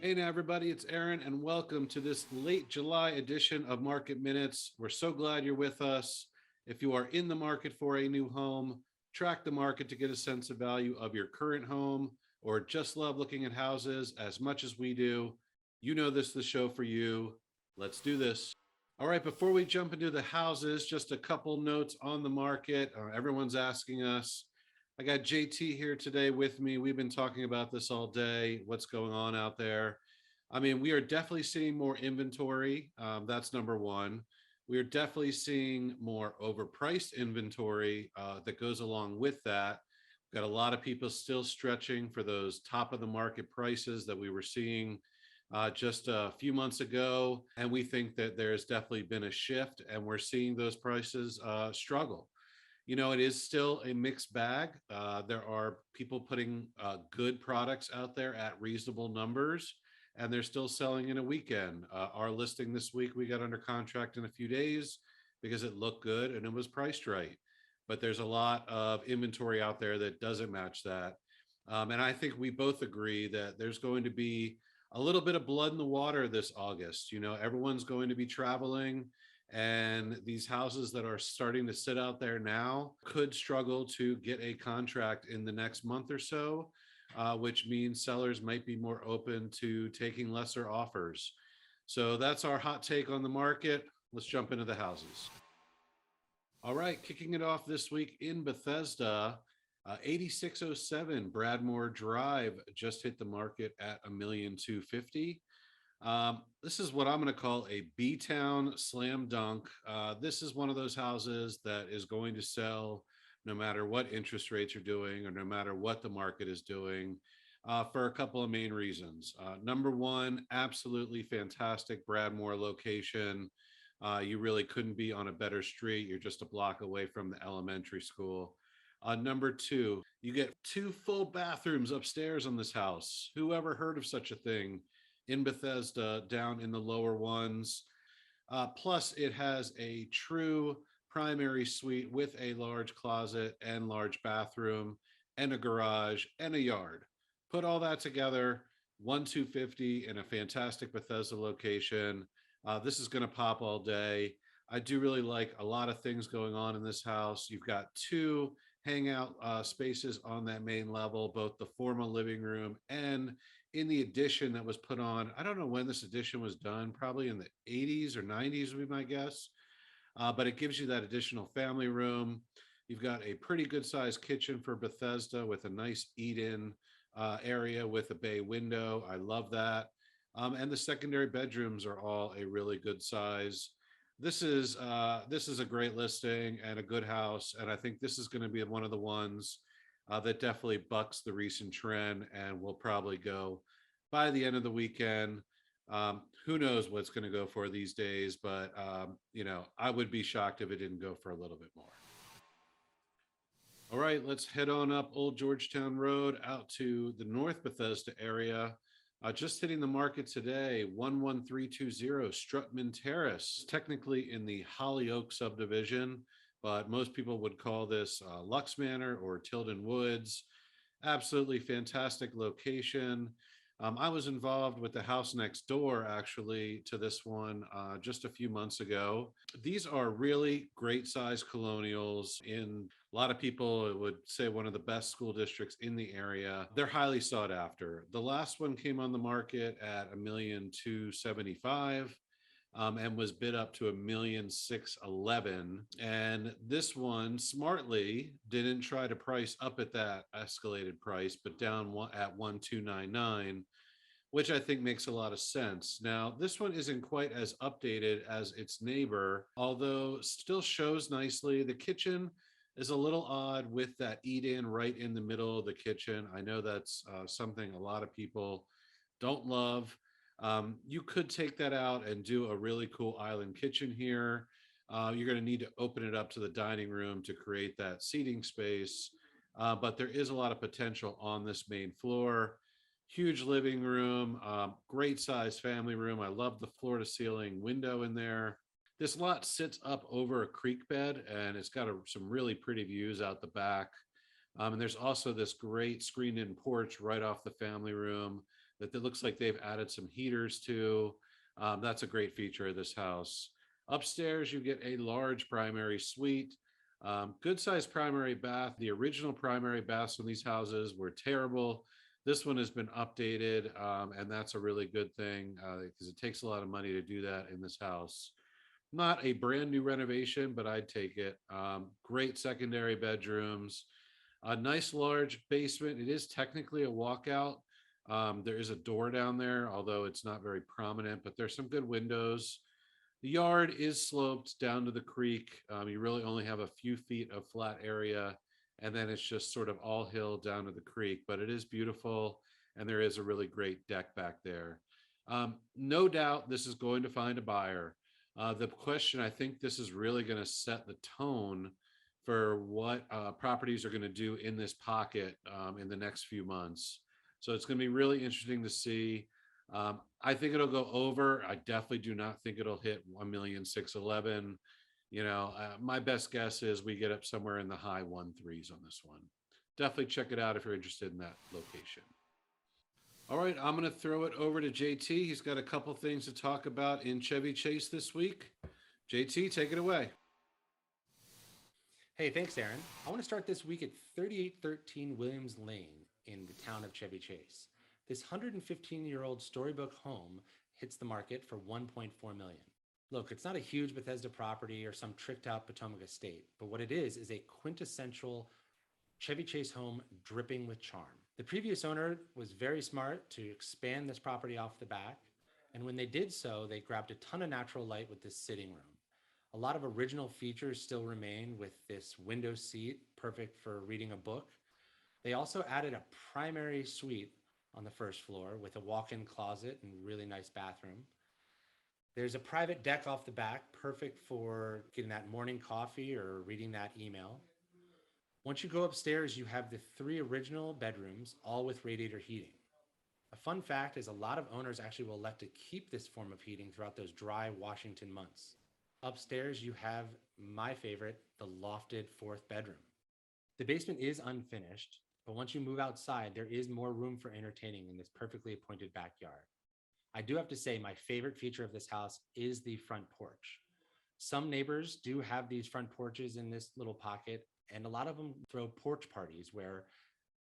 Hey now, everybody, it's Aaron, and welcome to this late July edition of Market Minutes. We're so glad you're with us. If you are in the market for a new home, track the market to get a sense of value of your current home, or just love looking at houses as much as we do, you know this is the show for you. Let's do this. All right, before we jump into the houses, just a couple notes on the market. Everyone's asking us. I got JT here today with me. We've been talking about this all day, what's going on out there. I mean, we are definitely seeing more inventory. That's number one. We are definitely seeing more overpriced inventory that goes along with that. We've got a lot of people still stretching for those top of the market prices that we were seeing just a few months ago. And we think that there's definitely been a shift, and we're seeing those prices struggle. You know, it is still a mixed bag. There are people putting good products out there at reasonable numbers, and they're still selling in a weekend. Our listing this week, we got under contract in a few days because it looked good and it was priced right. But there's a lot of inventory out there that doesn't match that. And I think we both agree that there's going to be a little bit of blood in the water this August. You know, everyone's going to be traveling, and these houses that are starting to sit out there now could struggle to get a contract in the next month or so, which means sellers might be more open to taking lesser offers. So that's our hot take on the market. Let's jump into the houses. All right, kicking it off this week in Bethesda, 8607 Bradmore Drive just hit the market at $1,250,000. This is what I'm going to call a B-Town slam dunk. This is one of those houses that is going to sell no matter what interest rates are doing or no matter what the market is doing, for a couple of main reasons. Number one, absolutely fantastic Bradmore location. You really couldn't be on a better street. You're just a block away from the elementary school. Number two, you get two full bathrooms upstairs on this house. Who ever heard of such a thing in Bethesda down in the lower ones? Plus, it has a true primary suite with a large closet and large bathroom and a garage and a yard. Put all that together, 1,250 in a fantastic Bethesda location. This is going to pop all day. I do really like a lot of things going on in this house. You've got two hangout spaces on that main level, both the formal living room and in the addition that was put on. I don't know when this addition was done, probably in the 80s or 90s, would be my guess. But it gives you that additional family room. You've got a pretty good sized kitchen for Bethesda with a nice eat-in area with a bay window. I love that. And the secondary bedrooms are all a really good size. This is a great listing and a good house, and I think this is going to be one of the ones that definitely bucks the recent trend and will probably go by the end of the weekend. Who knows what's going to go for these days, but I would be shocked if it didn't go for a little bit more. All right, let's head on up Old Georgetown Road out to the North Bethesda area. Just hitting the market today, 11320 Strutman Terrace, technically in the Hollyoak subdivision, but most people would call this Lux Manor or Tilden Woods. Absolutely fantastic location. I was involved with the house next door, actually, to this one just a few months ago. These are really great size colonials in a lot of people would say one of the best school districts in the area. They're highly sought after. The last one came on the market at $1,275,000. And was bid up to $1,611,000. And this one smartly didn't try to price up at that escalated price, but down at 1,299, which I think makes a lot of sense. Now, this one isn't quite as updated as its neighbor, although still shows nicely. The kitchen is a little odd with that eat-in right in the middle of the kitchen. I know that's something a lot of people don't love. You could take that out and do a really cool island kitchen here. You're going to need to open it up to the dining room to create that seating space. But there is a lot of potential on this main floor. Huge living room, great size family room. I love the floor to ceiling window in there. This lot sits up over a creek bed, and it's got some really pretty views out the back. And there's also this great screened-in porch right off the family room that it looks like they've added some heaters to. That's a great feature of this house. Upstairs, you get a large primary suite, good sized primary bath. The original primary baths in these houses were terrible. This one has been updated, and that's a really good thing because it takes a lot of money to do that in this house. Not a brand new renovation, but I'd take it. Great secondary bedrooms, a nice large basement. It is technically a walkout. There is a door down there, although it's not very prominent, but there's some good windows. The yard is sloped down to the creek. You really only have a few feet of flat area, and then it's just sort of all hill down to the creek, but it is beautiful, and there is a really great deck back there. No doubt this is going to find a buyer. The question, I think this is really going to set the tone for what properties are going to do in this pocket in the next few months. So it's going to be really interesting to see. I think it'll go over. I definitely do not think it'll hit 1,611,000. My best guess is we get up somewhere in the high 1.3s on this one. Definitely check it out if you're interested in that location. All right, I'm going to throw it over to JT. He's got a couple things to talk about in Chevy Chase this week. JT, take it away. Hey, thanks, Aaron. I want to start this week at 3813 Williams Lane in the town of Chevy Chase. This 115-year-old storybook home hits the market for $1.4 million. Look, it's not a huge Bethesda property or some tricked out Potomac estate, but what it is a quintessential Chevy Chase home dripping with charm. The previous owner was very smart to expand this property off the back, and when they did so, they grabbed a ton of natural light with this sitting room. A lot of original features still remain with this window seat, perfect for reading a book. They also added a primary suite on the first floor with a walk-in closet and really nice bathroom. There's a private deck off the back, perfect for getting that morning coffee or reading that email. Once you go upstairs, you have the 3 original bedrooms, all with radiator heating. A fun fact is a lot of owners actually will elect to keep this form of heating throughout those dry Washington months. Upstairs, you have my favorite, the lofted 4th bedroom. The basement is unfinished, but once you move outside, there is more room for entertaining in this perfectly appointed backyard. I do have to say my favorite feature of this house is the front porch. Some neighbors do have these front porches in this little pocket, and a lot of them throw porch parties where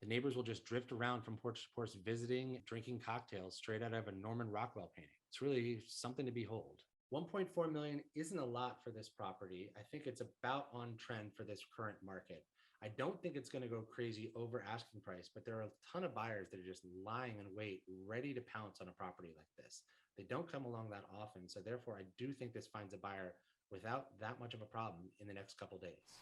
the neighbors will just drift around from porch to porch visiting, drinking cocktails straight out of a Norman Rockwell painting. It's really something to behold. 1.4 million isn't a lot for this property. I think it's about on trend for this current market. I don't think it's going to go crazy over asking price, but there are a ton of buyers that are just lying in wait, ready to pounce on a property like this. They don't come along that often, so therefore I do think this finds a buyer without that much of a problem in the next couple days.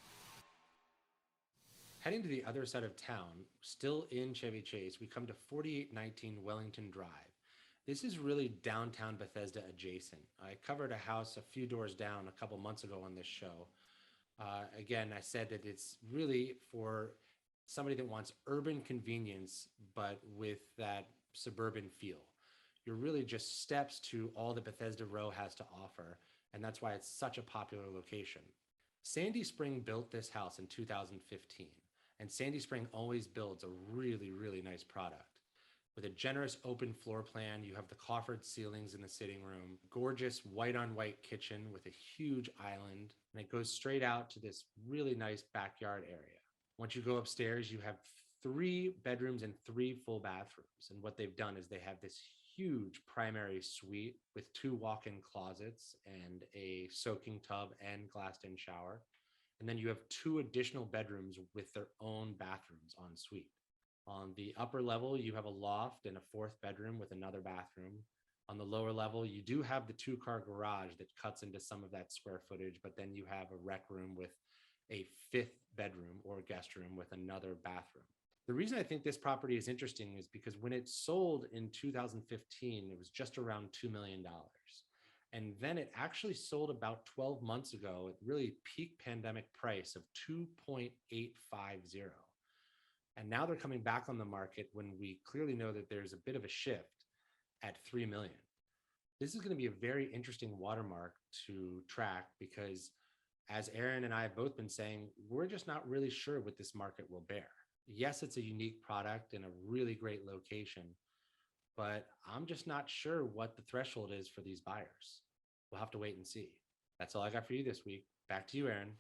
Heading to the other side of town, still in Chevy Chase, we come to 4819 Wellington Drive. This is really downtown Bethesda adjacent. I covered a house a few doors down a couple months ago on this show. Again, I said that it's really for somebody that wants urban convenience, but with that suburban feel. You're really just steps to all that Bethesda Row has to offer, and that's why it's such a popular location. Sandy Spring built this house in 2015, and Sandy Spring always builds a really, really nice product. With a generous open floor plan, you have the coffered ceilings in the sitting room, gorgeous white on white kitchen with a huge island, and it goes straight out to this really nice backyard area. Once you go upstairs, you have 3 bedrooms and 3 full bathrooms. And what they've done is they have this huge primary suite with 2 walk-in closets and a soaking tub and glassed-in shower. And then you have 2 additional bedrooms with their own bathrooms en suite. On the upper level, you have a loft and a 4th bedroom with another bathroom. On the lower level, you do have the 2-car garage that cuts into some of that square footage, but then you have a rec room with a 5th bedroom or guest room with another bathroom. The reason I think this property is interesting is because when it sold in 2015, it was just around $2 million. And then it actually sold about 12 months ago at really peak pandemic price of 2.850. And now they're coming back on the market when we clearly know that there's a bit of a shift at 3 million. This is going to be a very interesting watermark to track because, as Aaron and I have both been saying, we're just not really sure what this market will bear. Yes, it's a unique product in a really great location, but I'm just not sure what the threshold is for these buyers. We'll have to wait and see. That's all I got for you this week. Back to you, Aaron.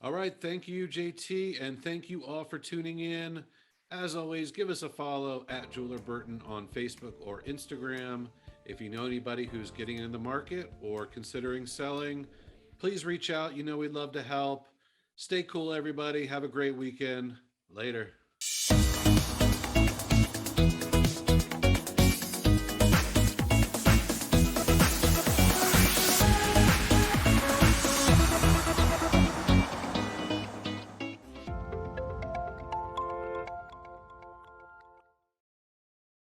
All right. Thank you, JT. And thank you all for tuning in. As always, give us a follow at Jeweler Burton on Facebook or Instagram. If you know anybody who's getting in the market or considering selling, please reach out. You know, we'd love to help. Stay cool, everybody. Have a great weekend. Later.